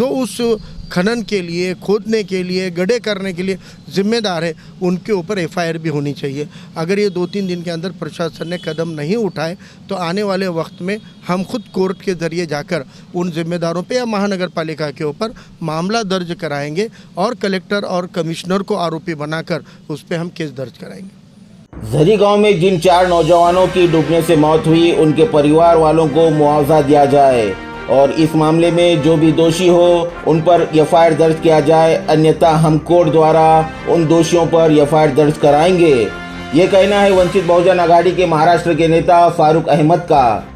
जो उस खनन के लिए, खोदने के लिए, गड्ढे करने के लिए जिम्मेदार है, उनके ऊपर एफआईआर भी होनी चाहिए। अगर ये 2-3 दिन के अंदर प्रशासन ने कदम नहीं उठाए तो आने वाले वक्त में हम खुद कोर्ट के ज़रिए जाकर उन जिम्मेदारों पे या महानगर पालिका के ऊपर मामला दर्ज कराएंगे और कलेक्टर और कमिश्नर को आरोपी बनाकर उस पर हम केस दर्ज कराएंगे। झरी गांव में जिन 4 नौजवानों की डूबने से मौत हुई, उनके परिवार वालों को मुआवजा दिया जाए और इस मामले में जो भी दोषी हो उन पर एफआईआर दर्ज किया जाए, अन्यथा हम कोर्ट द्वारा उन दोषियों पर एफआईआर दर्ज कराएंगे। ये कहना है वंचित बहुजन आघाड़ी के महाराष्ट्र के नेता फारूक अहमद का।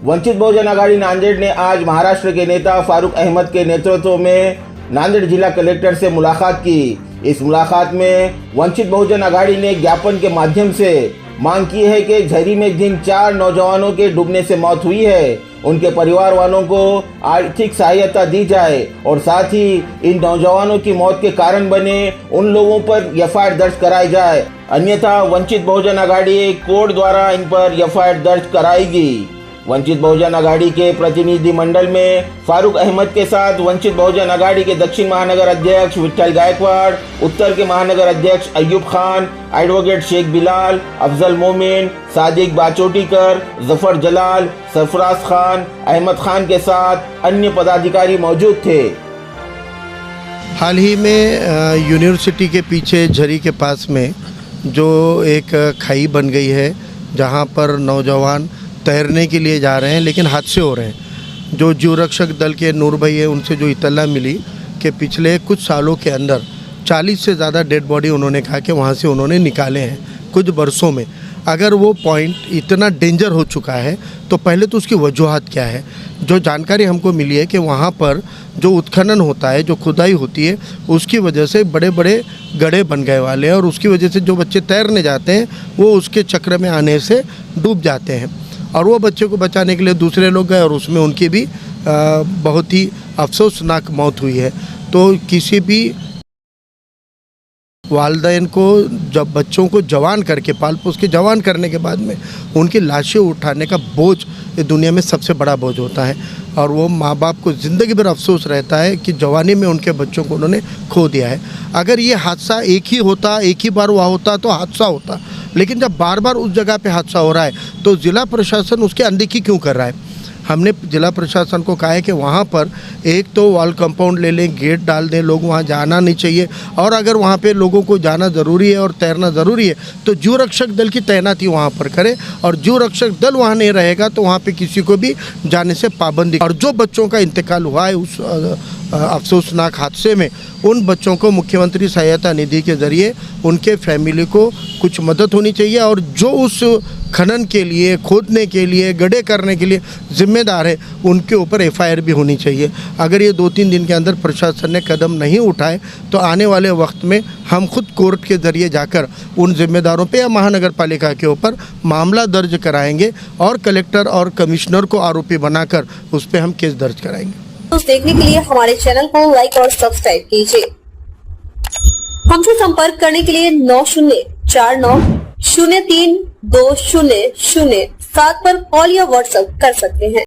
वंचित बहुजन आघाड़ी नांदेड़ ने आज महाराष्ट्र के नेता फारूक अहमद के नेतृत्व में नांदेड़ जिला कलेक्टर से मुलाकात की। इस मुलाकात में वंचित बहुजन आघाड़ी ने ज्ञापन के माध्यम से मांग की है कि झरी में जिन 4 नौजवानों के डूबने से मौत हुई है, उनके परिवार वालों को आर्थिक सहायता दी जाए और साथ ही इन नौजवानों की मौत के कारण बने उन लोगों पर एफआईआर दर्ज कराई जाए, अन्यथा वंचित बहुजन आघाड़ी कोर्ट द्वारा इन पर एफआईआर दर्ज कराएगी। वंचित बहुजन आघाड़ी के प्रतिनिधि मंडल में फारूक अहमद के साथ वंचित बहुजन आघाड़ी के दक्षिण महानगर अध्यक्ष विठल गायकवाड़, उत्तर के महानगर अध्यक्ष अयूब खान, एडवोकेट शेख बिलाल, अफजल मोमिन, सादिक बाचोटीकर, जफर जलाल, सरफराज खान, अहमद खान के साथ अन्य पदाधिकारी मौजूद थे। हाल ही में यूनिवर्सिटी के पीछे झरी के पास में जो एक खाई बन गई है, जहां पर नौजवान तैरने के लिए जा रहे हैं लेकिन हादसे हो रहे हैं। जो जीव रक्षक दल के नूर भाई है, उनसे जो इत्तला मिली कि पिछले कुछ सालों के अंदर 40 से ज़्यादा डेड बॉडी उन्होंने कहा कि वहाँ से उन्होंने निकाले हैं कुछ बरसों में। अगर वो पॉइंट इतना डेंजर हो चुका है तो पहले तो उसकी वजूहत क्या है। जो जानकारी हमको मिली है कि वहाँ पर जो उत्खनन होता है, जो खुदाई होती है, उसकी वजह से बड़े बड़े गड्ढे बन गए वाले हैं और उसकी वजह से जो बच्चे तैरने जाते हैं वो उसके चक्र में आने से डूब जाते हैं और वो बच्चे को बचाने के लिए दूसरे लोग गए और उसमें उनकी भी बहुत ही अफसोसनाक मौत हुई है। तो किसी भी वालिदैन को जब बच्चों को जवान करके पाल पोस के जवान करने के बाद में उनकी लाशें उठाने का बोझ ये दुनिया में सबसे बड़ा बोझ होता है और वो माँ बाप को ज़िंदगी भर अफसोस रहता है कि जवानी में उनके बच्चों को उन्होंने खो दिया है। अगर ये हादसा एक ही होता, एक ही बार हुआ होता तो हादसा होता, लेकिन जब बार बार उस जगह पे हादसा हो रहा है तो ज़िला प्रशासन उसकी अनदेखी क्यों कर रहा है। हमने जिला प्रशासन को कहा है कि वहाँ पर एक तो वॉल कंपाउंड ले लें, गेट डाल दें, लोग वहाँ जाना नहीं चाहिए और अगर वहाँ पे लोगों को जाना ज़रूरी है और तैरना ज़रूरी है तो जीव रक्षक दल की तैनाती वहाँ पर करें और जीव रक्षक दल वहाँ नहीं रहेगा तो वहाँ पे किसी को भी जाने से पाबंदी। और जो बच्चों का इंतकाल हुआ है उस अफसोसनाक हादसे में, उन बच्चों को मुख्यमंत्री सहायता निधि के ज़रिए उनके फैमिली को कुछ मदद होनी चाहिए और जो उस खनन के लिए, खोदने के लिए, गड्ढे करने के लिए जिम्मेदार है, उनके ऊपर एफआईआर भी होनी चाहिए। अगर ये 2-3 दिन के अंदर प्रशासन ने कदम नहीं उठाए तो आने वाले वक्त में हम खुद कोर्ट के ज़रिए जाकर उन जिम्मेदारों पे या महानगर पालिका के ऊपर मामला दर्ज कराएंगे और कलेक्टर और कमिश्नर को आरोपी बनाकर उस पर हम केस दर्ज कराएंगे। देखने के लिए हमारे चैनल को लाइक और सब्सक्राइब कीजिए। हमसे संपर्क करने के लिए 9049032007 पर कॉल या व्हाट्सएप कर सकते हैं।